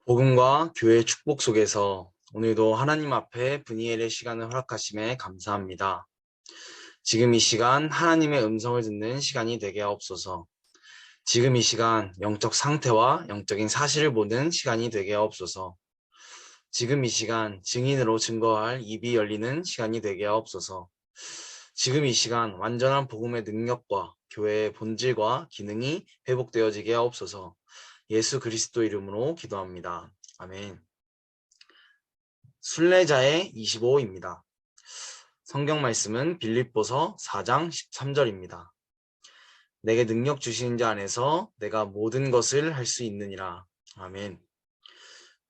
복음과 교회의 축복 속에서 오늘도 하나님 앞에 분이엘의 시간을 허락하심에 감사합니다. 지금 이 시간 하나님의 음성을 듣는 시간이 되게 하옵소서. 지금 이 시간 영적 상태와 영적인 사실을 보는 시간이 되게 하옵소서. 지금 이 시간 증인으로 증거할 입이 열리는 시간이 되게 하옵소서. 지금 이 시간 완전한 복음의 능력과 교회의 본질과 기능이 회복되어지게 하옵소서. 예수 그리스도 이름으로 기도합니다. 아멘. 순례자의 25입니다. 성경 말씀은 빌립보서 4장 13절입니다. 내게 능력 주시는 자 안에서 내가 모든 것을 할 수 있느니라. 아멘.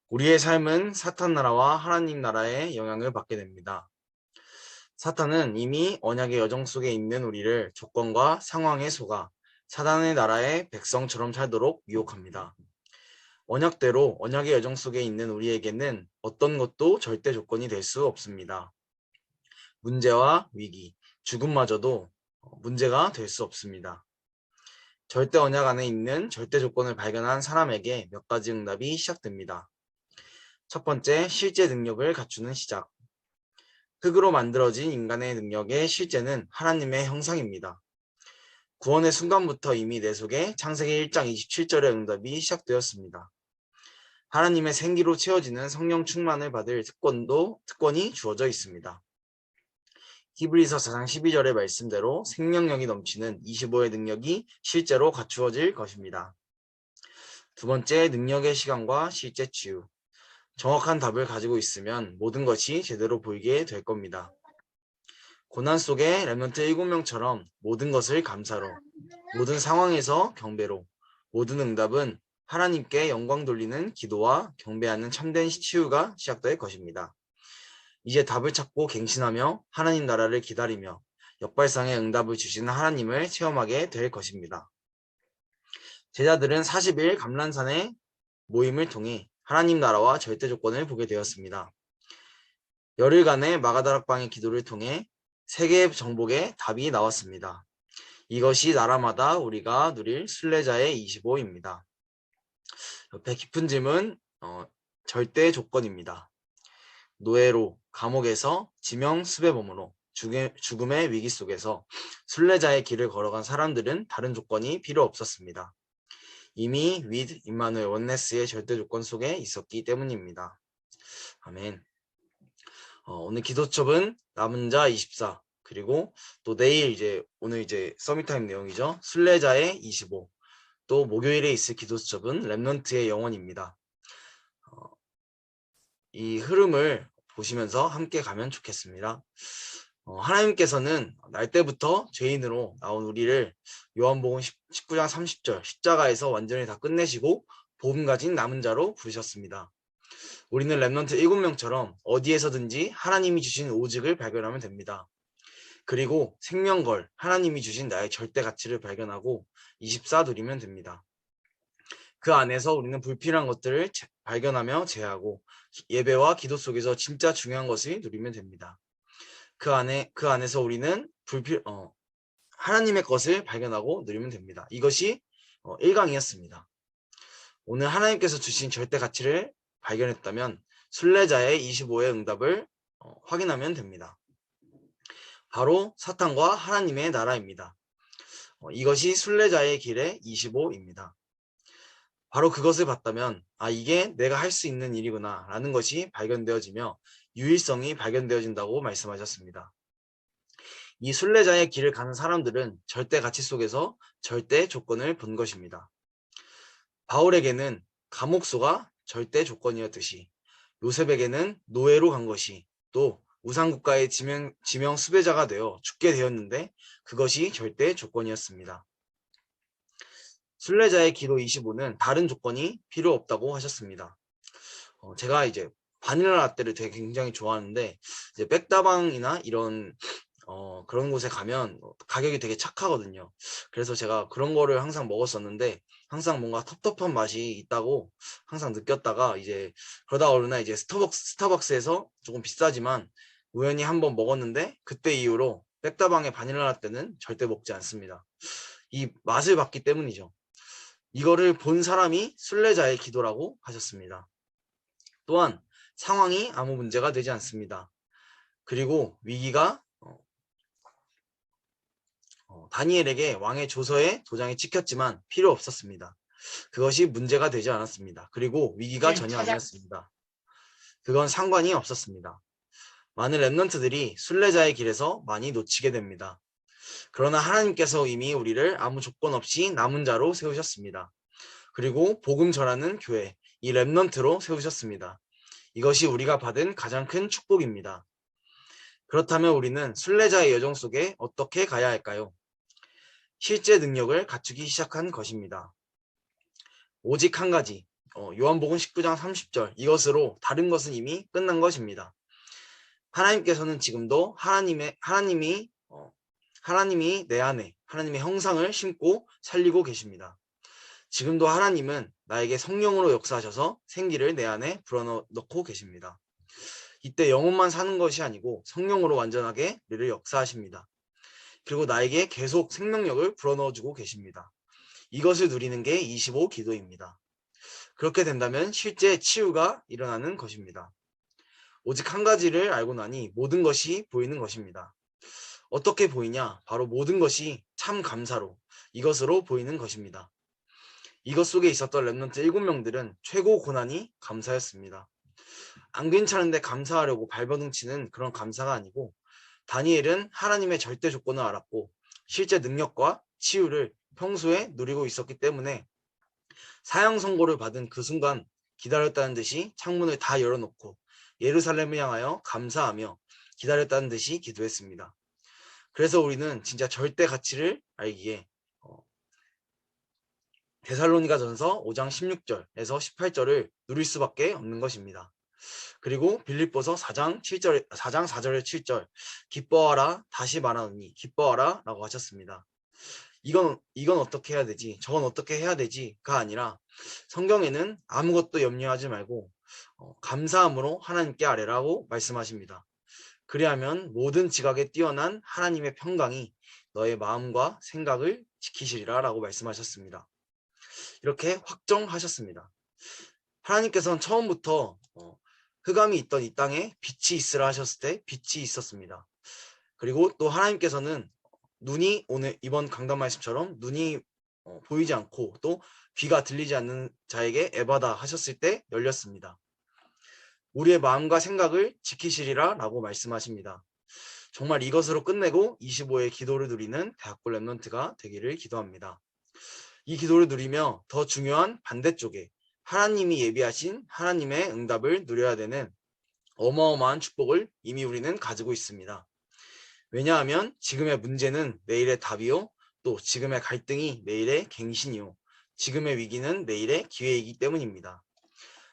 우리의 삶은 사탄 나라와 하나님 나라의 영향을 받게 됩니다. 사탄은 이미 언약의 여정 속에 있는 우리를 조건과 상황에 속아 사단의 나라의 백성처럼 살도록 유혹합니다. 언약대로 언약의 여정 속에 있는 우리에게는 어떤 것도 절대 조건이 될 수 없습니다. 문제와 위기, 죽음마저도 문제가 될 수 없습니다. 절대 언약 안에 있는 절대 조건을 발견한 사람에게 몇 가지 응답이 시작됩니다. 첫 번째, 실제 능력을 갖추는 시작. 흙으로 만들어진 인간의 능력의 실제는 하나님의 형상입니다. 구원의 순간부터 이미 내 속에 창세기 1장 27절의 응답이 시작되었습니다. 하나님의 생기로 채워지는 성령 충만을 받을 특권이 주어져 있습니다. 히브리서 4장 12절의 말씀대로 생명력이 넘치는 25의 능력이 실제로 갖추어질 것입니다. 두 번째, 능력의 시간과 실제 치유. 정확한 답을 가지고 있으면 모든 것이 제대로 보이게 될 겁니다. 고난 속에 렘넌트 7명처럼 모든 것을 감사로, 모든 상황에서 경배로, 모든 응답은 하나님께 영광 돌리는 기도와 경배하는 참된 치유가 시작될 것입니다. 이제 답을 찾고 갱신하며 하나님 나라를 기다리며 역발상의 응답을 주시는 하나님을 체험하게 될 것입니다. 제자들은 40일 감람산의 모임을 통해 하나님 나라와 절대 조건을 보게 되었습니다. 열흘간의 마가다락방의 기도를 통해 세계 정복의 답이 나왔습니다. 이것이 나라마다 우리가 누릴 순례자의 25입니다. 옆에 깊은 질문, 절대 조건입니다. 노예로 감옥에서 지명 수배범으로 죽음의 위기 속에서 순례자의 길을 걸어간 사람들은 다른 조건이 필요 없었습니다. 이미 with 임마누엘 원네스의 절대 조건 속에 있었기 때문입니다. 아멘. 오늘 기도첩은 남은 자 24, 그리고 또 내일 오늘 서밋타임 내용이죠. 순례자의 25, 또 목요일에 있을 기도첩은 렘넌트의 영혼입니다. 이 흐름을 보시면서 함께 가면 좋겠습니다. 하나님께서는 날 때부터 죄인으로 나온 우리를 요한복음 19장 30절 십자가에서 완전히 다 끝내시고 복음 가진 남은 자로 부르셨습니다. 우리는 렘넌트 7명처럼 어디에서든지 하나님이 주신 오직을 발견하면 됩니다. 그리고 생명걸 하나님이 주신 나의 절대 가치를 발견하고 24 누리면 됩니다. 그 안에서 우리는 불필요한 것들을 발견하며 제하고 예배와 기도 속에서 진짜 중요한 것을 누리면 됩니다. 그 안에서 우리는 하나님의 것을 발견하고 누리면 됩니다. 이것이 1강이었습니다. 오늘 하나님께서 주신 절대 가치를 발견했다면 순례자의 25의 응답을 확인하면 됩니다. 바로 사탄과 하나님의 나라입니다. 이것이 순례자의 길의 25입니다. 바로 그것을 봤다면 이게 내가 할 수 있는 일이구나 라는 것이 발견되어지며 유일성이 발견되어진다고 말씀하셨습니다. 이 순례자의 길을 가는 사람들은 절대 가치 속에서 절대 조건을 본 것입니다. 바울에게는 감옥소가 절대 조건이었듯이 요셉에게는 노예로 간 것이 또 우상국가의 지명 수배자가 되어 죽게 되었는데 그것이 절대 조건이었습니다. 순례자의 기도 25는 다른 조건이 필요 없다고 하셨습니다. 제가 바닐라 라떼를 되게 굉장히 좋아하는데 백다방이나 이런 그런 곳에 가면 가격이 되게 착하거든요. 그래서 제가 그런 거를 항상 먹었었는데 항상 뭔가 텁텁한 맛이 있다고 항상 느꼈다가 그러다 어느 스타벅스에서 조금 비싸지만 우연히 한번 먹었는데 그때 이후로 백다방의 바닐라 라떼는 절대 먹지 않습니다. 이 맛을 봤기 때문이죠. 이거를 본 사람이 순례자의 기도라고 하셨습니다. 또한 상황이 아무 문제가 되지 않습니다. 그리고 위기가 다니엘에게 왕의 조서에 도장이 찍혔지만 필요 없었습니다. 그것이 문제가 되지 않았습니다. 그리고 위기가 전혀 아니었습니다. 그건 상관이 없었습니다. 많은 렘넌트들이 순례자의 길에서 많이 놓치게 됩니다. 그러나 하나님께서 이미 우리를 아무 조건 없이 남은 자로 세우셨습니다. 그리고 복음 전하는 교회, 이 렘넌트로 세우셨습니다. 이것이 우리가 받은 가장 큰 축복입니다. 그렇다면 우리는 순례자의 여정 속에 어떻게 가야 할까요? 실제 능력을 갖추기 시작한 것입니다. 오직 한 가지, 요한복음 19장 30절, 이것으로 다른 것은 이미 끝난 것입니다. 하나님께서는 지금도 하나님이 내 안에 하나님의 형상을 심고 살리고 계십니다. 지금도 하나님은 나에게 성령으로 역사하셔서 생기를 내 안에 불어넣고 계십니다. 이때 영혼만 사는 것이 아니고 성령으로 완전하게 우리를 역사하십니다. 그리고 나에게 계속 생명력을 불어넣어주고 계십니다. 이것을 누리는 게 25 기도입니다. 그렇게 된다면 실제 치유가 일어나는 것입니다. 오직 한 가지를 알고 나니 모든 것이 보이는 것입니다. 어떻게 보이냐? 바로 모든 것이 참 감사로, 이것으로 보이는 것입니다. 이것 속에 있었던 렘넌트 7명들은 최고 고난이 감사였습니다. 안 괜찮은데 감사하려고 발버둥 치는 그런 감사가 아니고, 다니엘은 하나님의 절대 조건을 알았고 실제 능력과 치유를 평소에 누리고 있었기 때문에 사형 선고를 받은 그 순간 기다렸다는 듯이 창문을 다 열어놓고 예루살렘을 향하여 감사하며 기다렸다는 듯이 기도했습니다. 그래서 우리는 진짜 절대 가치를 알기에 데살로니가전서 5장 16절에서 18절을 누릴 수밖에 없는 것입니다. 그리고 빌립보서 4장 4절에 7절, 기뻐하라 다시 말하노니 기뻐하라 라고 하셨습니다. 이건 어떻게 해야 되지, 저건 어떻게 해야 되지가 아니라 성경에는 아무것도 염려하지 말고 감사함으로 하나님께 아뢰라고 말씀하십니다. 그리하면 모든 지각에 뛰어난 하나님의 평강이 너의 마음과 생각을 지키시리라 라고 말씀하셨습니다. 이렇게 확정하셨습니다. 하나님께서는 처음부터 흑암이 있던 이 땅에 빛이 있으라 하셨을 때 빛이 있었습니다. 그리고 또 하나님께서는 눈이, 오늘 이번 강단 말씀처럼 눈이 보이지 않고 또 귀가 들리지 않는 자에게 에바다 하셨을 때 열렸습니다. 우리의 마음과 생각을 지키시리라 라고 말씀하십니다. 정말 이것으로 끝내고 25의 기도를 누리는 대학부 렘넌트가 되기를 기도합니다. 이 기도를 누리며 더 중요한 반대쪽에 하나님이 예비하신 하나님의 응답을 누려야 되는 어마어마한 축복을 이미 우리는 가지고 있습니다. 왜냐하면 지금의 문제는 내일의 답이요, 또 지금의 갈등이 내일의 갱신이요, 지금의 위기는 내일의 기회이기 때문입니다.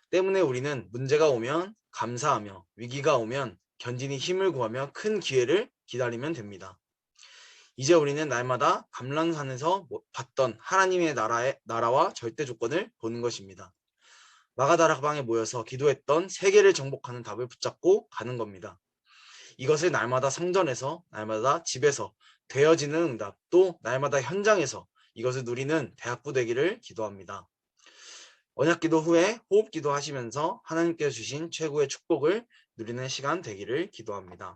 때문에 우리는 문제가 오면 감사하며 위기가 오면 견디니 힘을 구하며 큰 기회를 기다리면 됩니다. 이제 우리는 날마다 감람산에서 봤던 하나님의 나라와 절대 조건을 보는 것입니다. 마가다락방에 모여서 기도했던 세계를 정복하는 답을 붙잡고 가는 겁니다. 이것을 날마다 성전에서, 날마다 집에서 되어지는 응답, 또 날마다 현장에서 이것을 누리는 대학부 되기를 기도합니다. 언약기도 후에 호흡기도 하시면서 하나님께서 주신 최고의 축복을 누리는 시간 되기를 기도합니다.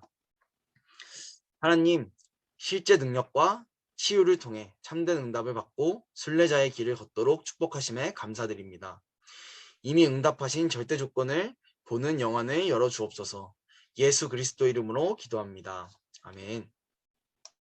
하나님, 실제 능력과 치유를 통해 참된 응답을 받고 순례자의 길을 걷도록 축복하심에 감사드립니다. 이미 응답하신 절대 조건을 보는 영안을 열어 주옵소서. 예수 그리스도 이름으로 기도합니다. 아멘.